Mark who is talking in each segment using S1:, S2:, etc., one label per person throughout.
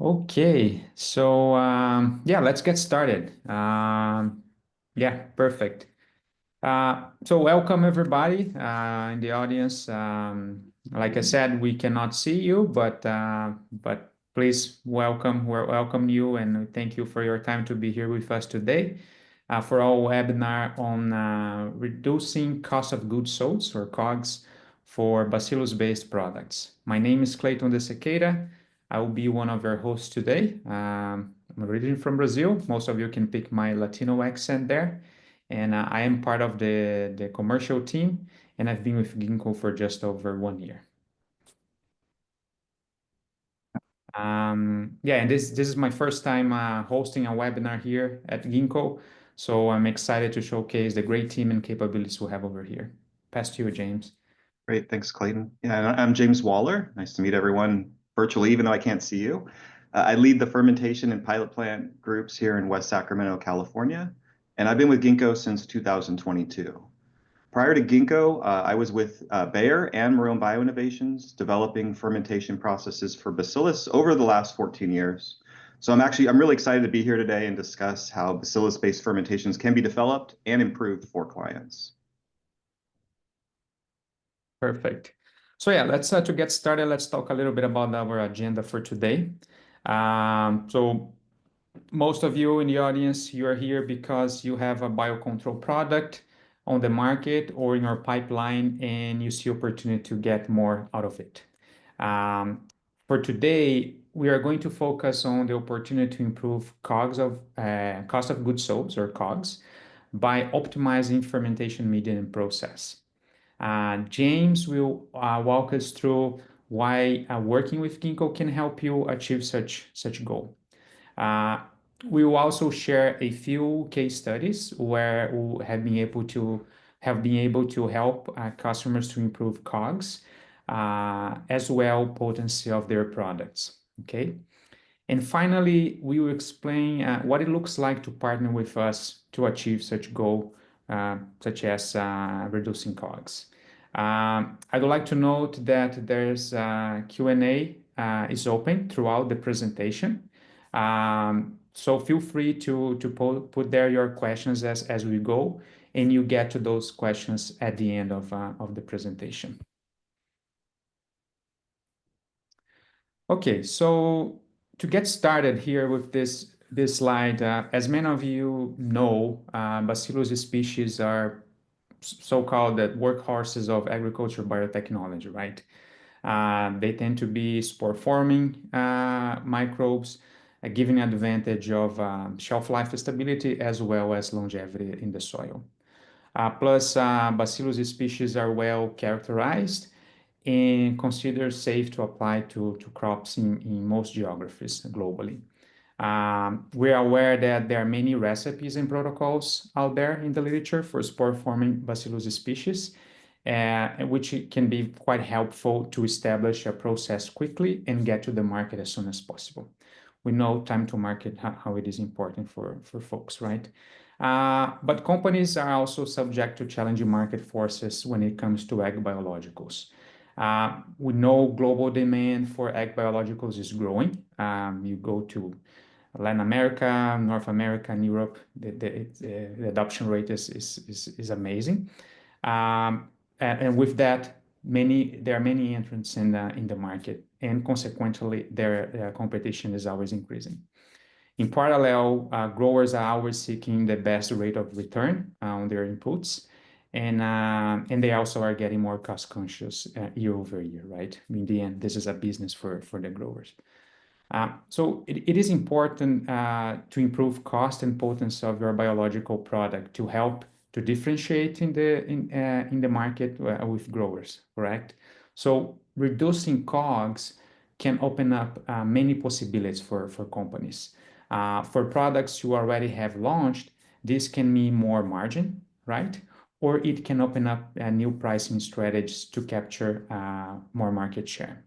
S1: Okay, so yeah, let's get started. Yeah, perfect. So welcome everybody in the audience. Like I said, we cannot see you, but please welcome you, and thank you for your time to be here with us today for our webinar on reducing cost of goods sold, or COGS, for Bacillus-based products. My name is Clayton de Sequeira. I will be one of your hosts today. I'm originally from Brazil. Most of you can pick my Latino accent there. And I am part of the commercial team, and I've been with Ginkgo for just over 1 year. Yeah, and this is my first time hosting a webinar here at Ginkgo, so I'm excited to showcase the great team and capabilities we have over here. Pass to you, James.
S2: Great, thanks, Clayton. Yeah, I'm James Waller. Nice to meet everyone virtually, even though I can't see you. I lead the fermentation and pilot plant groups here in West Sacramento, California, and I've been with Ginkgo since 2022. Prior to Ginkgo, I was with Bayer and Marone Bioinnovations, developing fermentation processes for Bacillus over the last 14 years. So I'm really excited to be here today and discuss how Bacillus-based fermentations can be developed and improved for clients.
S1: Perfect. So yeah, let's to get started, let's talk a little bit about our agenda for today. So most of you in the audience, you are here because you have a biocontrol product on the market or in your pipeline, and you see opportunity to get more out of it. For today, we are going to focus on the opportunity to improve COGS of cost of goods sold, or COGS, by optimizing fermentation media and process. James will walk us through why working with Ginkgo can help you achieve such goal. We will also share a few case studies where we have been able to help customers to improve COGS, as well potency of their products. Okay. And finally, we will explain what it looks like to partner with us to achieve such goal, such as reducing COGS. I would like to note that there's Q&A is open throughout the presentation. So feel free to put there your questions as we go, and you get to those questions at the end of the presentation. Okay, so to get started here with this slide, as many of you know, Bacillus species are so-called the workhorses of agriculture biotechnology, right? They tend to be spore-forming microbes, giving advantage of shelf life stability as well as longevity in the soil. Plus, Bacillus species are well characterized and considered safe to apply to crops in most geographies globally. We are aware that there are many recipes and protocols out there in the literature for spore-forming Bacillus species, which can be quite helpful to establish a process quickly and get to the market as soon as possible. We know time to market, how it is important for folks, right? But companies are also subject to challenging market forces when it comes to ag biologicals. We know global demand for ag biologicals is growing. You go to Latin America, North America, and Europe, the adoption rate is amazing. And with that, there are many entrants in the market, and consequently, their competition is always increasing. In parallel, growers are always seeking the best rate of return on their inputs, and they also are getting more cost conscious year over year, right? In the end, this is a business for the growers. So it is important to improve cost and potency of your biological product to help to differentiate in the market with growers, correct? So reducing COGS can open up many possibilities for companies. For products you already have launched, this can mean more margin, right? Or it can open up new pricing strategies to capture more market share.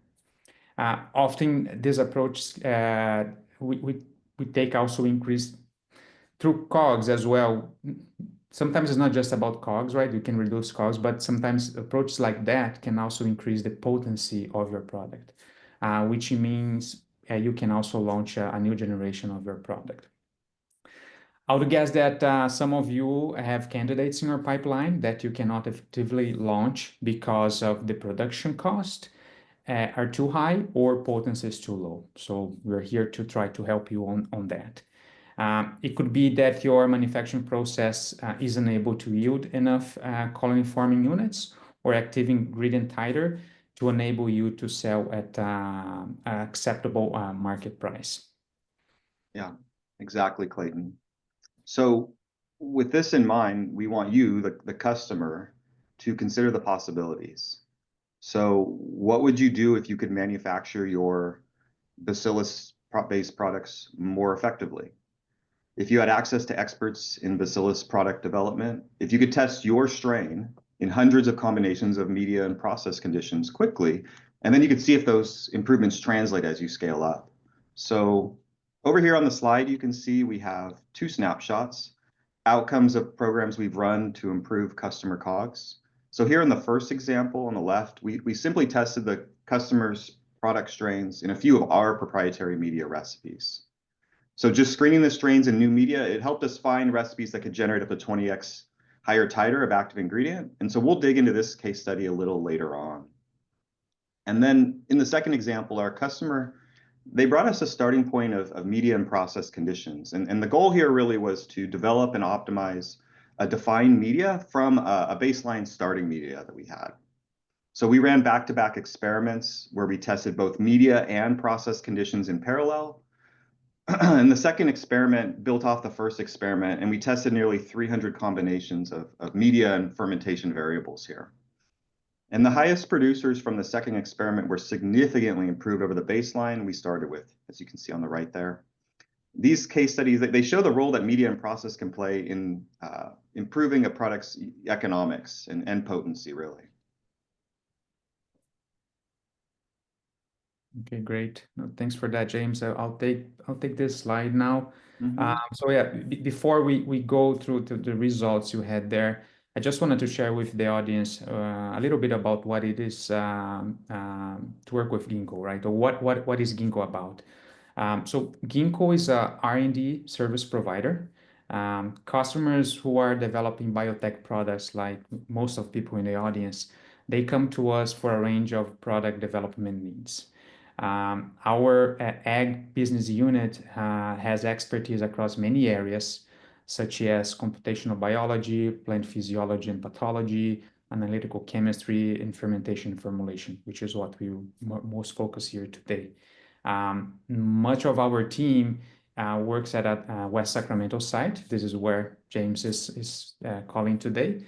S1: Often this approach we take also increase through COGS as well. Sometimes it's not just about COGS, right? You can reduce COGS, but sometimes approaches like that can also increase the potency of your product, which means you can also launch a new generation of your product. I would guess that some of you have candidates in your pipeline that you cannot effectively launch because of the production cost are too high or potency is too low. So we're here to try to help you on that. It could be that your manufacturing process isn't able to yield enough colony forming units or active ingredient titer to enable you to sell at an acceptable market price.
S2: Yeah, exactly, Clayton. So with this in mind, we want you, the customer, to consider the possibilities. So what would you do if you could manufacture your Bacillus-based products more effectively? If you had access to experts in Bacillus product development, if you could test your strain in hundreds of combinations of media and process conditions quickly, and then you could see if those improvements translate as you scale up. So over here on the slide, you can see we have two snapshots, outcomes of programs we've run to improve customer COGS. So here in the first example on the left, we simply tested the customer's product strains in a few of our proprietary media recipes. So just screening the strains in new media, it helped us find recipes that could generate up to 20x higher titer of active ingredient. And so we'll dig into this case study a little later on. And then in the second example, our customer, they brought us a starting point of media and process conditions. And the goal here really was to develop and optimize a defined media from a baseline starting media that we had. So we ran back-to-back experiments where we tested both media and process conditions in parallel. And the second experiment built off the first experiment, and we tested nearly 300 combinations of media and fermentation variables here. And the highest producers from the second experiment were significantly improved over the baseline we started with, as you can see on the right there. These case studies, they show the role that media and process can play in improving a product's economics and potency, really.
S1: Okay, great. No, thanks for that, James. I'll take this slide now.
S2: Mm-hmm.
S1: So yeah, before we go through the results you had there, I just wanted to share with the audience a little bit about what it is to work with Ginkgo, right? Or what is Ginkgo about? So Ginkgo is a R&D service provider. Customers who are developing biotech products, like most of people in the audience, they come to us for a range of product development needs. Our ag business unit has expertise across many areas, such as computational biology, plant physiology and pathology, analytical chemistry, and fermentation and formulation, which is what we most focus here today. Much of our team works at a West Sacramento site. This is where James is calling today,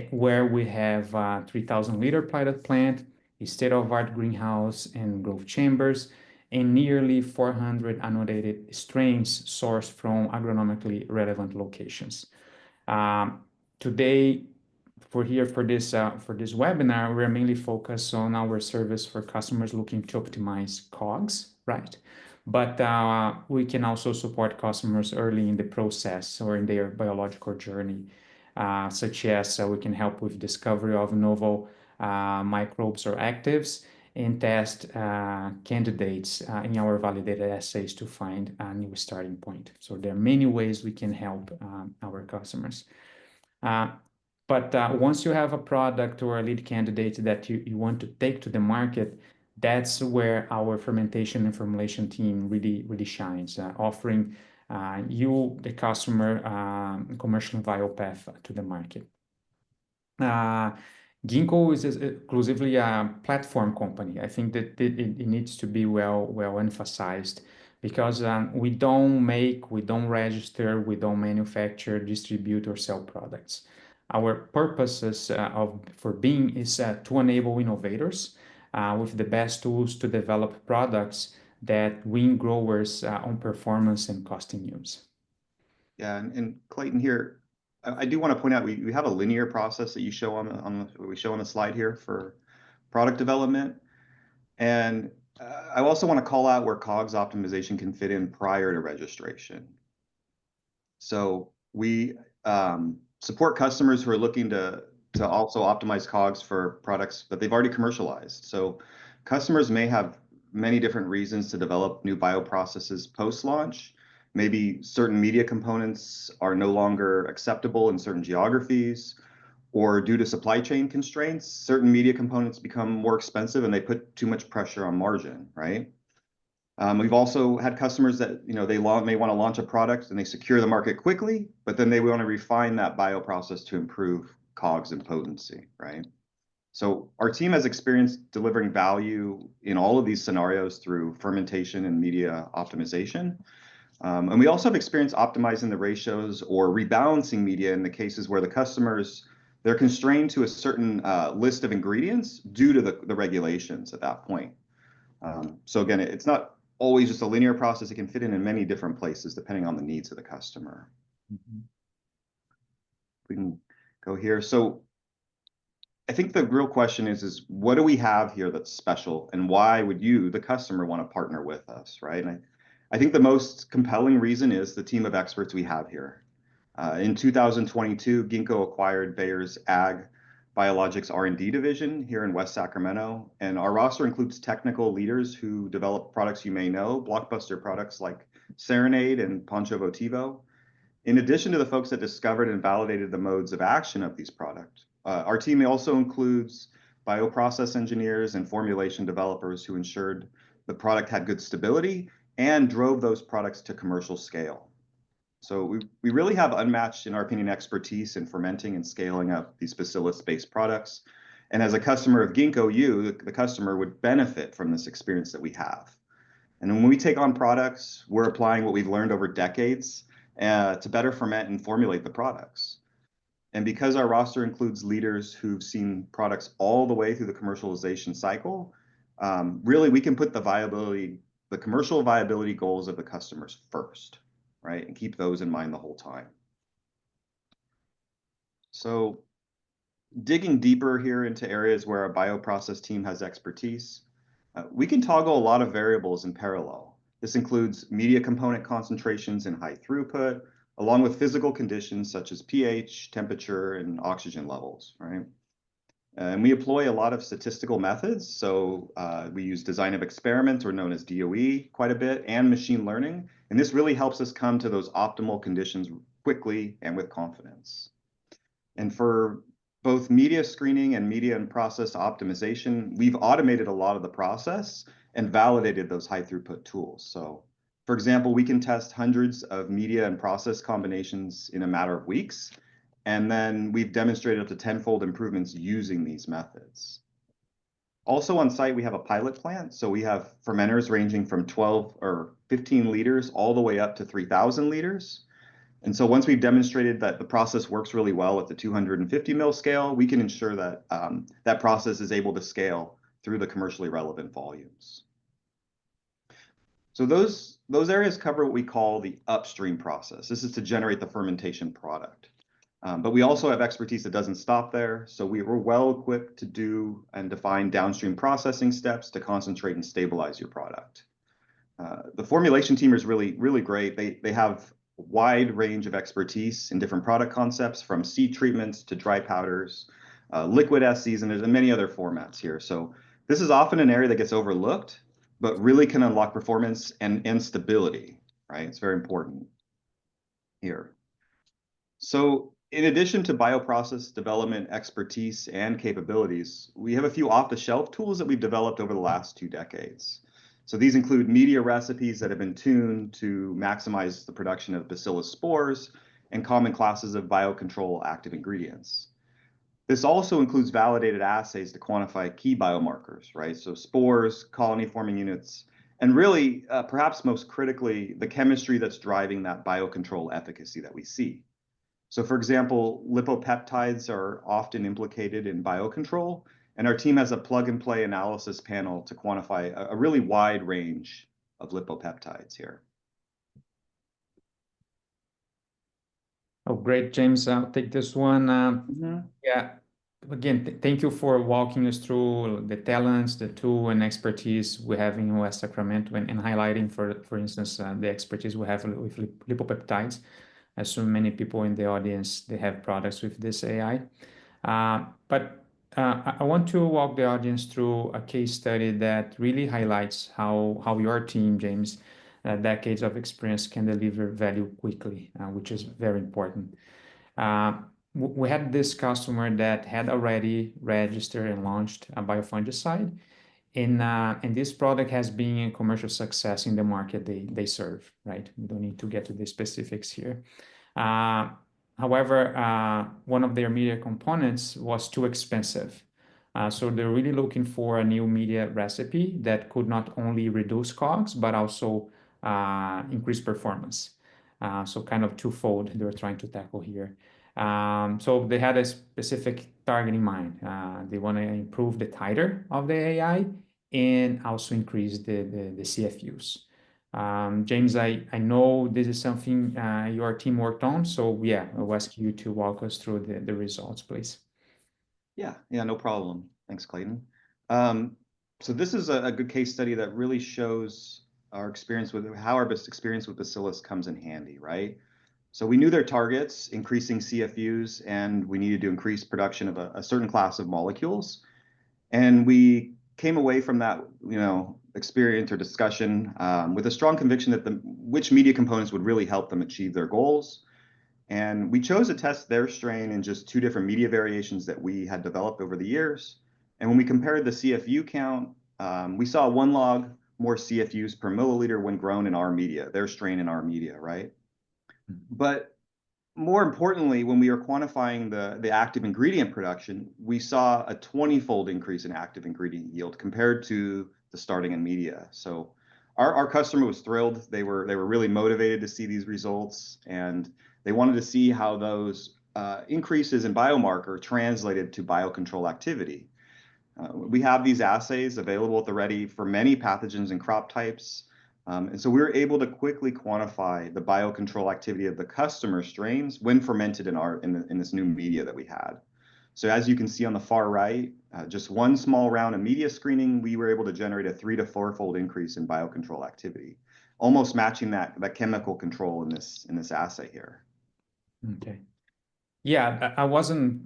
S1: where we have a 3,000-liter pilot plant, a state-of-the-art greenhouse and growth chambers, and nearly 400 annotated strains sourced from agronomically relevant locations. Today, for this webinar, we're mainly focused on our service for customers looking to optimize COGS, right? But we can also support customers early in the process or in their biological journey, such as we can help with discovery of novel microbes or actives and test candidates in our validated assays to find a new starting point. So there are many ways we can help our customers. But once you have a product or a lead candidate that you want to take to the market, that's where our fermentation and formulation team really shines, offering you, the customer, commercially viable path to the market. Ginkgo is exclusively a platform company. I think that it needs to be well emphasized because we don't make, we don't register, we don't manufacture, distribute, or sell products. Our purposes for being is to enable innovators with the best tools to develop products that win growers on performance and cost in use.
S2: Yeah, and Clayton here, I do want to point out we have a linear process that you show we show on the slide here for product development, and I also want to call out where COGS optimization can fit in prior to registration. So we support customers who are looking to also optimize COGS for products that they've already commercialized. So customers may have many different reasons to develop new bioprocesses post-launch. Maybe certain media components are no longer acceptable in certain geographies, or due to supply chain constraints, certain media components become more expensive and they put too much pressure on margin, right? We've also had customers that they may want to launch a product and they secure the market quickly, but then they want to refine that bioprocess to improve COGS and potency, right? So our team has experience delivering value in all of these scenarios through fermentation and media optimization. And we also have experience optimizing the ratios or rebalancing media in the cases where the customers, they're constrained to a certain list of ingredients due to the regulations at that point. So again, it's not always just a linear process. It can fit in many different places depending on the needs of the customer. We can go here. So I think the real question is what do we have here that's special, and why would you, the customer, want to partner with us, right? And I think the most compelling reason is the team of experts we have here. In 2022, Ginkgo acquired Bayer's Ag Biologics R&D division here in West Sacramento, and our roster includes technical leaders who develop products you may know, blockbuster products like Serenade and Poncho Votivo. In addition to the folks that discovered and validated the modes of action of these products, our team also includes bioprocess engineers and formulation developers who ensured the product had good stability and drove those products to commercial scale. So we really have unmatched, in our opinion, expertise in fermenting and scaling up these bacillus-based products. And as a customer of Ginkgo, the customer, would benefit from this experience that we have. And when we take on products, we're applying what we've learned over decades to better ferment and formulate the products. And because our roster includes leaders who've seen products all the way through the commercialization cycle, really we can put the commercial viability goals of the customers first, right? And keep those in mind the whole time. So digging deeper here into areas where our bioprocess team has expertise, we can toggle a lot of variables in parallel. This includes media component concentrations and high throughput, along with physical conditions such as pH, temperature, and oxygen levels, right? And we employ a lot of statistical methods. So we use design of experiments, or known as DOE, quite a bit, and machine learning. And this really helps us come to those optimal conditions quickly and with confidence. And for both media screening and media and process optimization, we've automated a lot of the process and validated those high throughput tools. So for example, we can test hundreds of media and process combinations in a matter of weeks. And then we've demonstrated up to 10-fold improvements using these methods. Also on site, we have a pilot plant. So we have fermenters ranging from 12 or 15 liters all the way up to 3,000 liters. And so once we've demonstrated that the process works really well at the 250 mil scale, we can ensure that that process is able to scale through the commercially relevant volumes. So those areas cover what we call the upstream process. This is to generate the fermentation product. But we also have expertise that doesn't stop there. So we were well equipped to do and define downstream processing steps to concentrate and stabilize your product. The formulation team is really, really great. They have a wide range of expertise in different product concepts, from seed treatments to dry powders, liquid SCs, and there's many other formats here. So this is often an area that gets overlooked, but really can unlock performance and stability, right? It's very important here. So in addition to bioprocess development expertise and capabilities, we have a few off-the-shelf tools that we've developed over the last 2 decades. So these include media recipes that have been tuned to maximize the production of bacillus spores and common classes of biocontrol active ingredients. This also includes validated assays to quantify key biomarkers, right? So spores, colony-forming units, and really, perhaps most critically, the chemistry that's driving that biocontrol efficacy that we see. So for example, lipopeptides are often implicated in biocontrol, and our team has a plug-and-play analysis panel to quantify a really wide range of lipopeptides here.
S1: Oh, great, James. I'll take this one. Yeah, again, thank you for walking us through the talents, the tool, and expertise we have in West Sacramento, and highlighting, for instance, the expertise we have with lipopeptides. As so many people in the audience, they have products with this AI. But I want to walk the audience through a case study that really highlights how your team, James, decades of experience can deliver value quickly, which is very important. Uh, we had this customer that had already registered and launched a biofungicide, and this product has been a commercial success in the market they serve, right? We don't need to get to the specifics here. Uh, However, one of their media components was too expensive. So they're really looking for a new media recipe that could not only reduce COGS, but also increase performance. So kind of twofold they were trying to tackle here. So they had a specific target in mind. They want to improve the titer of the AI and also increase the CFUs. James, I know this is something your team worked on, so yeah, I'll ask you to walk us through the results, please.
S2: Yeah, no problem. Thanks, Clayton. Um, so this is a good case study that really shows our experience with how our experience with Bacillus comes in handy, right? So we knew their targets, increasing CFUs, and we needed to increase production of a certain class of molecules. And we came away from that, experience or discussion with a strong conviction that which media components would really help them achieve their goals. And we chose to test their strain in just two different media variations that we had developed over the years. And when we compared the CFU count, we saw 1 log more CFUs per milliliter when grown in our media, their strain in our media, right? But more importantly, when we were quantifying the active ingredient production, we saw a 20-fold increase in active ingredient yield compared to the starting in media. So our customer was thrilled. They were really motivated to see these results, and they wanted to see how those increases in biomarker translated to biocontrol activity. We have these assays available at the ready for many pathogens and crop types. And so we were able to quickly quantify the biocontrol activity of the customer strains when fermented in this new media that we had. So as you can see on the far right, just one small round of media screening, we were able to generate a 3 to 4 fold increase in biocontrol activity, almost matching that chemical control in this assay here.
S1: Okay. Yeah, I wasn't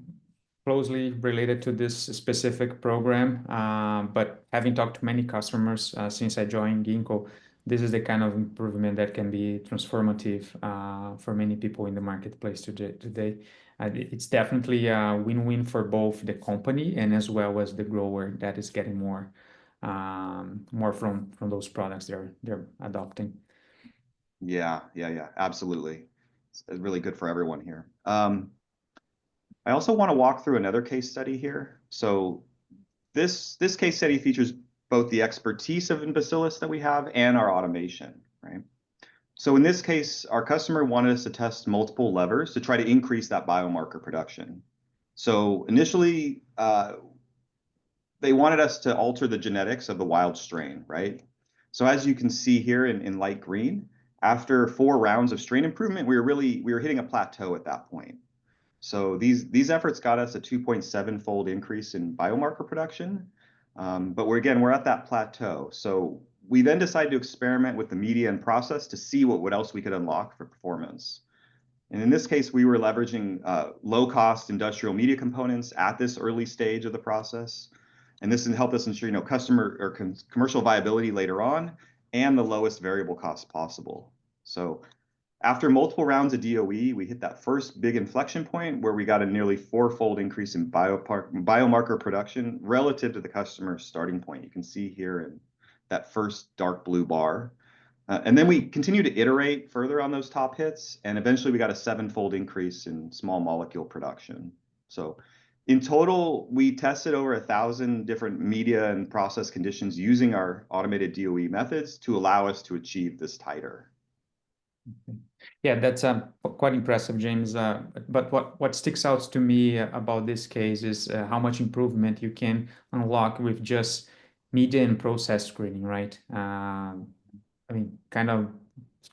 S1: closely related to this specific program, but having talked to many customers since I joined Ginkgo, this is the kind of improvement that can be transformative for many people in the marketplace today. It's definitely a win-win for both the company and as well as the grower that is getting more from those products they're adopting.
S2: Yeah, absolutely. It's really good for everyone here. I also want to walk through another case study here. So this case study features both the expertise of Bacillus that we have and our automation, right? So in this case, our customer wanted us to test multiple levers to try to increase that biomarker production. So initially, they wanted us to alter the genetics of the wild strain, right? So as you can see here in light green, after 4 rounds of strain improvement, we were hitting a plateau at that point. So these efforts got us a 2.7-fold increase in biomarker production, but we're at that plateau. So we then decided to experiment with the media and process to see what else we could unlock for performance. And in this case, we were leveraging low-cost industrial media components at this early stage of the process, and this helped us ensure customer or commercial viability later on, and the lowest variable cost possible. So after multiple rounds of DOE, we hit that first big inflection point where we got a nearly 4-fold increase in biomarker production relative to the customer's starting point. You can see here in that first dark blue bar. And then we continue to iterate further on those top hits, and eventually we got a 7-fold increase in small molecule production. So in total, we tested over 1,000 different media and process conditions using our automated DOE methods to allow us to achieve this titer.
S1: Yeah, that's quite impressive, James. But what sticks out to me about this case is how much improvement you can unlock with just media and process screening, right? I mean, kind of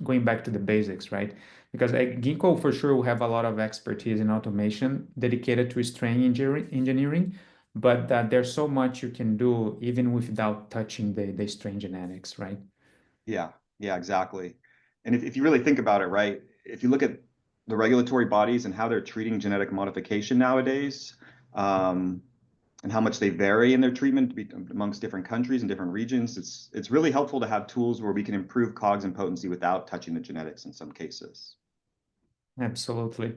S1: going back to the basics, right? Because Ginkgo for sure will have a lot of expertise in automation dedicated to strain engineering, but there's so much you can do even without touching the strain genetics, right?
S2: Yeah, exactly. And if you really think about it, right, if you look at the regulatory bodies and how they're treating genetic modification nowadays, and how much they vary in their treatment amongst different countries and different regions. It's really helpful to have tools where we can improve COGS and potency without touching the genetics in some cases.
S1: Absolutely.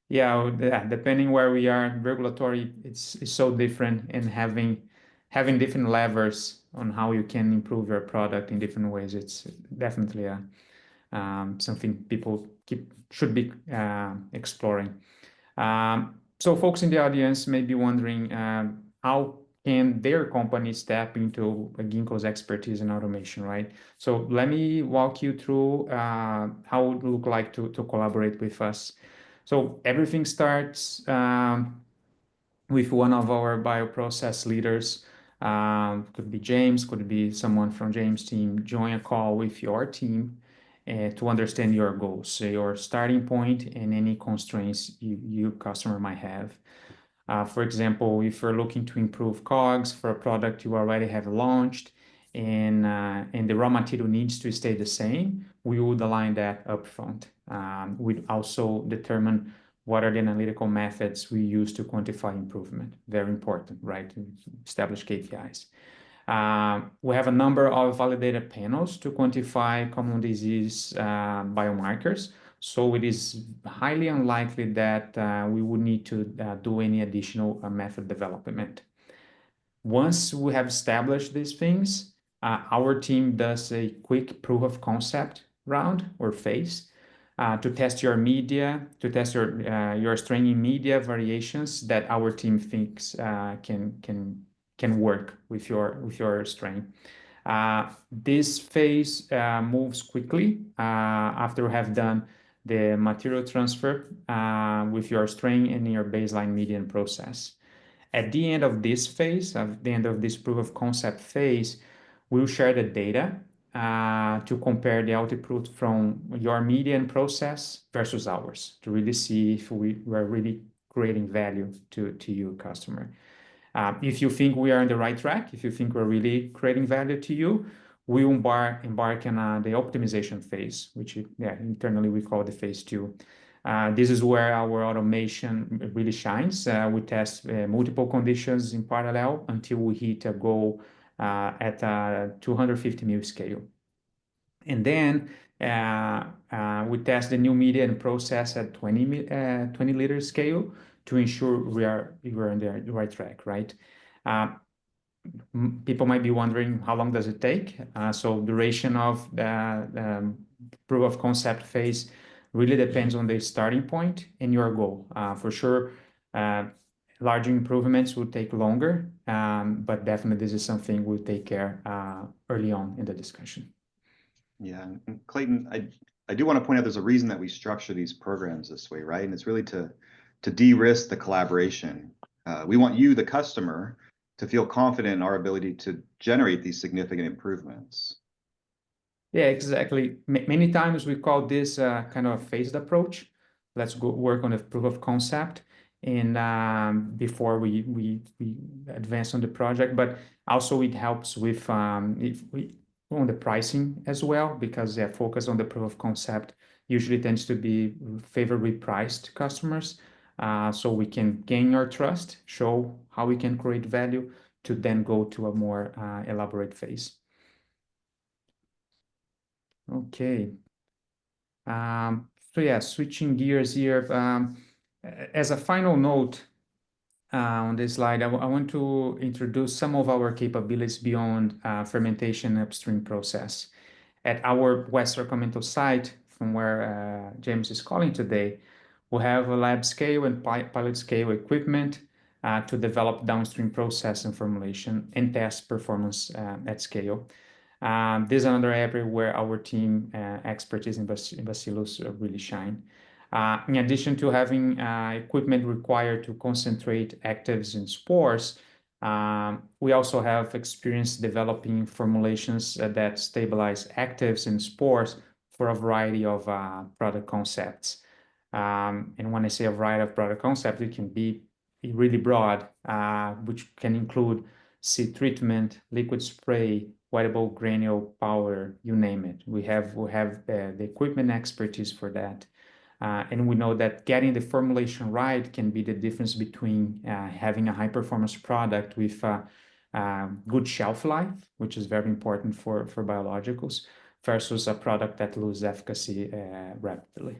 S1: Yeah, depending where we are, regulatory, it's so different, and having different levers on how you can improve your product in different ways, it's definitely something people should be exploring. So folks in the audience may be wondering, how can their companies tap into Ginkgo's expertise in automation, right? So let me walk you through how it would look like to collaborate with us. So everything starts with one of our bioprocess leaders. Could be James, could be someone from James' team. Join a call with your team to understand your goals, so your starting point, and any constraints you customer might have. For example, if you're looking to improve COGS for a product you already have launched, and the raw material needs to stay the same, we would align that upfront. We'd also determine what are the analytical methods we use to quantify improvement. Very important, right? To establish KPIs. We have a number of validated panels to quantify common disease biomarkers. So it is highly unlikely that we would need to do any additional method development. Once we have established these things, our team does a quick proof of concept round or phase to test your media, to test your strain in media variations that our team thinks can work with your strain. This phase moves quickly after we have done the material transfer with your strain and your baseline median process. At the end of this phase, at the end of this proof of concept phase, we'll share the data to compare the output from your median process versus ours, to really see if we're really creating value to you, customer. If you think we are on the right track, if you think we're really creating value to you, we will embark on the optimization phase, which internally we call the phase 2. This is where our automation really shines. We test multiple conditions in parallel until we hit a goal at a 250 ml scale. And then we test the new media and process at 20 liter scale to ensure we're on the right track, right? People might be wondering, how long does it take? So duration of the proof of concept phase really depends on the starting point and your goal. For sure, larger improvements will take longer, but definitely this is something we'll take care early on in the discussion.
S2: Yeah, and Clayton, I do want to point out there's a reason that we structure these programs this way, right? And it's really to de-risk the collaboration. We want you, the customer, to feel confident in our ability to generate these significant improvements.
S1: Yeah, exactly. Many times we call this kind of a phased approach. Let's go work on a proof of concept, and before we advance on the project. But also it helps with if we on the pricing as well, because the focus on the proof of concept usually tends to be favorably priced to customers. So we can gain your trust, show how we can create value, to then go to a more elaborate phase. Okay. So yeah, switching gears here. As a final note on this slide, I want to introduce some of our capabilities beyond fermentation upstream process. At our West Sacramento site, from where James is calling today, we have a lab scale and pilot scale equipment to develop downstream process and formulation and test performance at scale. This is another area where our team expertise in Bacillus really shine. In addition to having equipment required to concentrate actives in spores, we also have experience developing formulations that stabilize actives in spores for a variety of product concepts. And when I say a variety of product concepts, it can be really broad, which can include seed treatment, liquid spray, wettable granule powder, you name it. We have the equipment expertise for that. And we know that getting the formulation right can be the difference between having a high-performance product with good shelf life, which is very important for biologicals, versus a product that loses efficacy rapidly.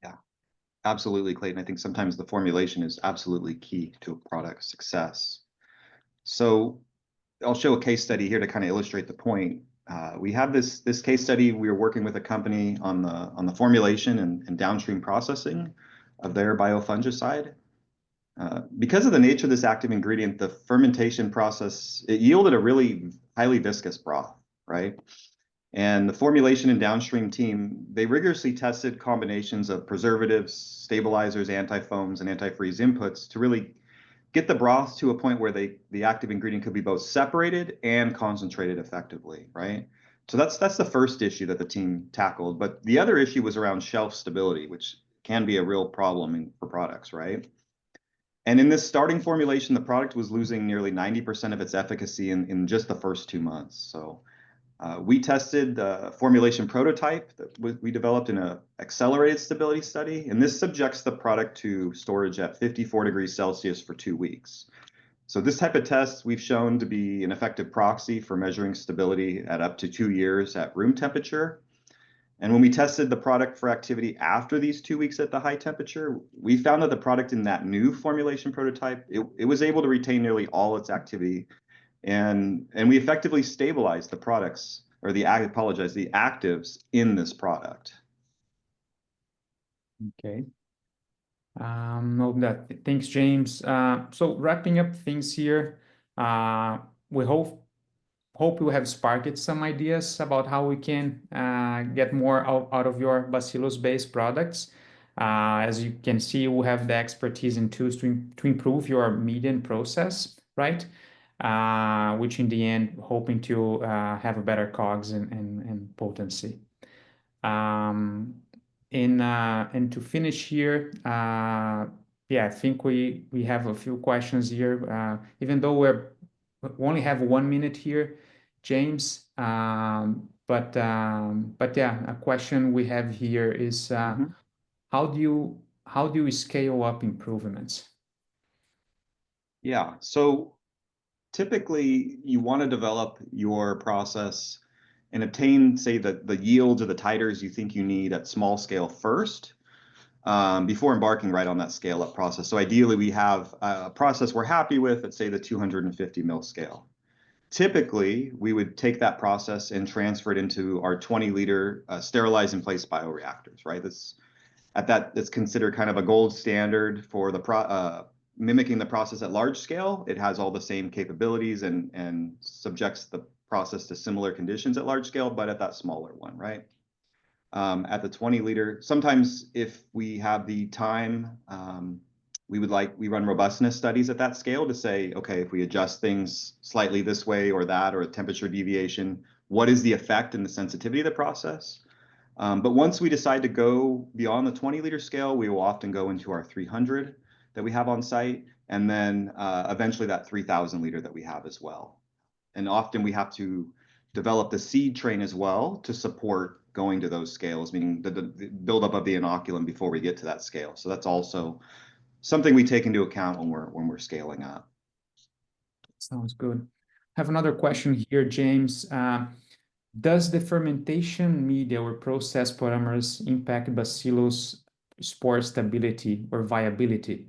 S2: Yeah, absolutely, Clayton. I think sometimes the formulation is absolutely key to a product success. So I'll show a case study here to kind of illustrate the point. We have this case study. We were working with a company on the formulation and downstream processing of their biofungicide. Because of the nature of this active ingredient, the fermentation process, it yielded a really highly viscous broth, right? And the formulation and downstream team, they rigorously tested combinations of preservatives, stabilizers, antifoams, and antifreeze inputs to really get the broth to a point where the active ingredient could be both separated and concentrated effectively, right? So that's the first issue that the team tackled. But the other issue was around shelf stability, which can be a real problem for products, right? And in this starting formulation, the product was losing nearly 90% of its efficacy in just the first 2 months. So we tested the formulation prototype that we developed in an accelerated stability study, and this subjects the product to storage at 54 degrees Celsius for 2 weeks. So this type of test we've shown to be an effective proxy for measuring stability at up to 2 years at room temperature. And when we tested the product for activity after these 2 weeks at the high temperature, we found that the product in that new formulation prototype, it was able to retain nearly all its activity. And we effectively stabilized the products, or the actives in this product.
S1: Okay. Thanks, James. So wrapping up things here, we hope you have sparked some ideas about how we can get more out of your Bacillus-based products. As you can see, we have the expertise and tools to improve your median process, right? Which in the end, hoping to have a better COGS and potency. And to finish here, yeah, I think we have a few questions here, even though we only have 1 minute here, James. But yeah, a question we have here is how do you scale up improvements?
S2: Yeah, so typically you want to develop your process and obtain, say, the yields or the titers you think you need at small scale first, before embarking right on that scale up process. So ideally we have a process we're happy with at, say, the 250 mil scale. Typically, we would take that process and transfer it into our 20-liter sterilized in place bioreactors, right? That's considered kind of a gold standard for mimicking the process at large scale. It has all the same capabilities and subjects the process to similar conditions at large scale, but at that smaller one, right? At the 20-liter, sometimes if we have the time, we run robustness studies at that scale to say, okay, if we adjust things slightly this way or that, or a temperature deviation, what is the effect and the sensitivity of the process? But once we decide to go beyond the 20-liter scale, we will often go into our 300 that we have on site, and then eventually that 3,000 liter that we have as well. And often we have to develop the seed train as well to support going to those scales, meaning the buildup of the inoculum before we get to that scale. So that's also something we take into account when we're scaling up.
S1: Sounds good. I have another question here, James. Does the fermentation media or process polymers impact Bacillus spore stability or viability?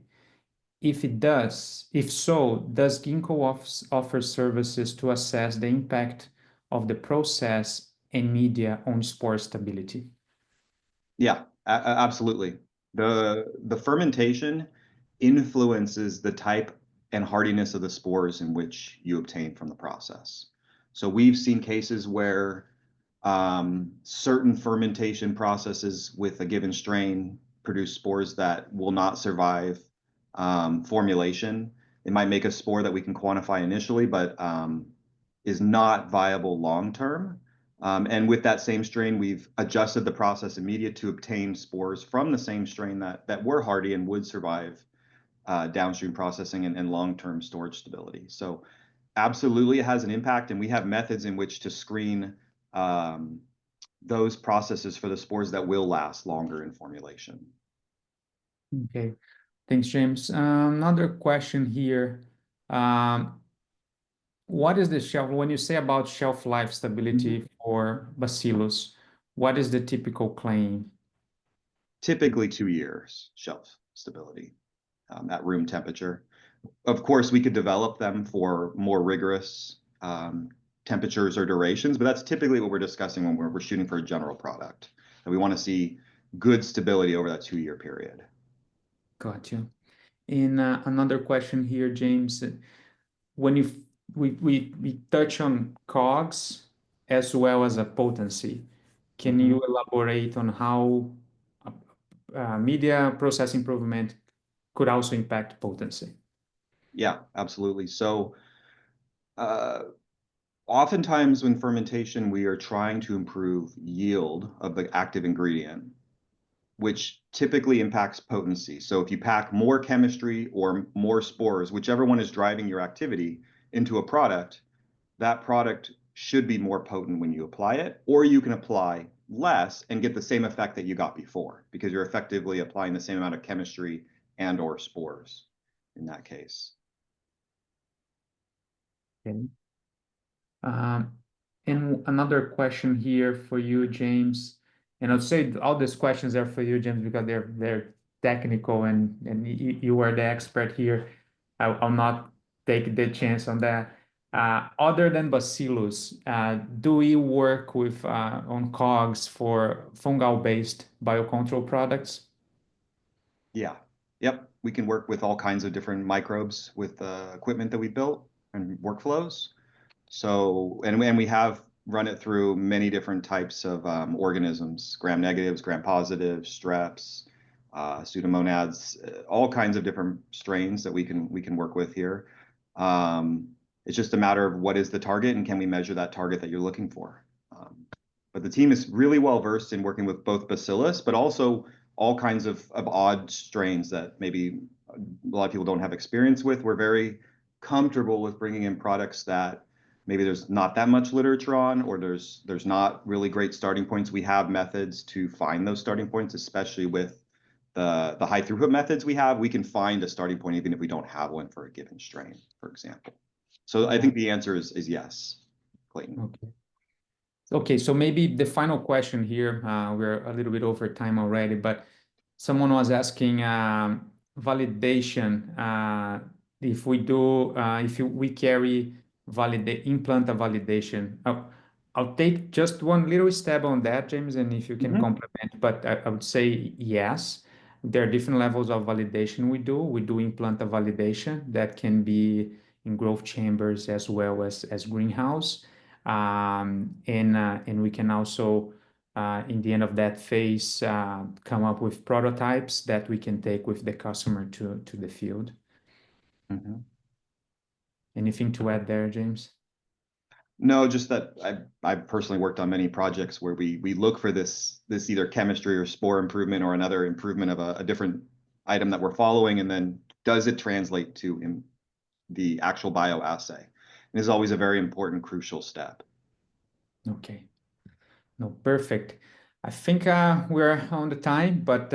S1: If it does, if so, does Ginkgo offer services to assess the impact of the process and media on spore stability?
S2: Yeah, absolutely. The fermentation influences the type and hardiness of the spores in which you obtain from the process. So we've seen cases where certain fermentation processes with a given strain produce spores that will not survive formulation. It might make a spore that we can quantify initially, but is not viable long term. And with that same strain, we've adjusted the process and media to obtain spores from the same strain that were hardy and would survive downstream processing and long-term storage stability. So absolutely it has an impact, and we have methods in which to screen those processes for the spores that will last longer in formulation.
S1: Okay, thanks, James. Another question here. What is the shelf, when you say about shelf life stability for Bacillus, what is the typical claim?
S2: Typically 2 years shelf stability at room temperature. Of course, we could develop them for more rigorous temperatures or durations, but that's typically what we're discussing when we're shooting for a general product. And we want to see good stability over that 2-year period.
S1: Got you. And another question here, James. When we touch on COGS as well as a potency, can you elaborate on how media process improvement could also impact potency?
S2: Yeah, absolutely. So oftentimes when fermentation, we are trying to improve yield of the active ingredient, which typically impacts potency. So if you pack more chemistry or more spores, whichever one is driving your activity into a product, that product should be more potent when you apply it, or you can apply less and get the same effect that you got before because you're effectively applying the same amount of chemistry and or spores in that case.
S1: Okay. And another question here for you, James. And I'd say all these questions are for you, James, because they're technical and you are the expert here. I'll not take the chance on that. Other than Bacillus, do we work with on COGS for fungal-based biocontrol products?
S2: Yeah. Yep. We can work with all kinds of different microbes with the equipment that we built and workflows. So, and we have run it through many different types of organisms, gram negatives, gram positives, streps, pseudomonads, all kinds of different strains that we can work with here. It's just a matter of what is the target and can we measure that target that you're looking for. But the team is really well versed in working with both Bacillus, but also all kinds of odd strains that maybe a lot of people don't have experience with. We're very comfortable with bringing in products that maybe there's not that much literature on, or there's not really great starting points. We have methods to find those starting points, especially with the high throughput methods we have. We can find a starting point even if we don't have one for a given strain, for example. So I think the answer is yes, Clayton.
S1: Okay. Okay, so maybe the final question here, we're a little bit over time already, but someone was asking validation. If we do, we carry implant a validation. I'll take just one little stab on that, James, and if you can complement, but I would say yes. There are different levels of validation we do. We do implant a validation that can be in growth chambers as well as greenhouse. And we can also, in the end of that phase, come up with prototypes that we can take with the customer to the field. Anything to add there, James?
S2: No, just that I've personally worked on many projects where we look for this either chemistry or spore improvement or another improvement of a different item that we're following, and then does it translate to the actual bioassay? And is always a very important, crucial step.
S1: Okay. No, perfect. I think we're on the time, but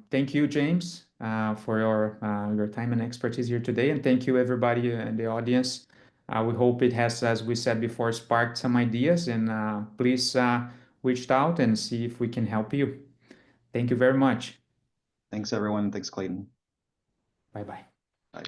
S1: thank you, James, for your time and expertise here today. And thank you, everybody in the audience. We hope it has, as we said before, sparked some ideas. And please reach out and see if we can help you. Thank you very much.
S2: Thanks, everyone. Thanks, Clayton.
S1: Bye-bye.
S2: Bye.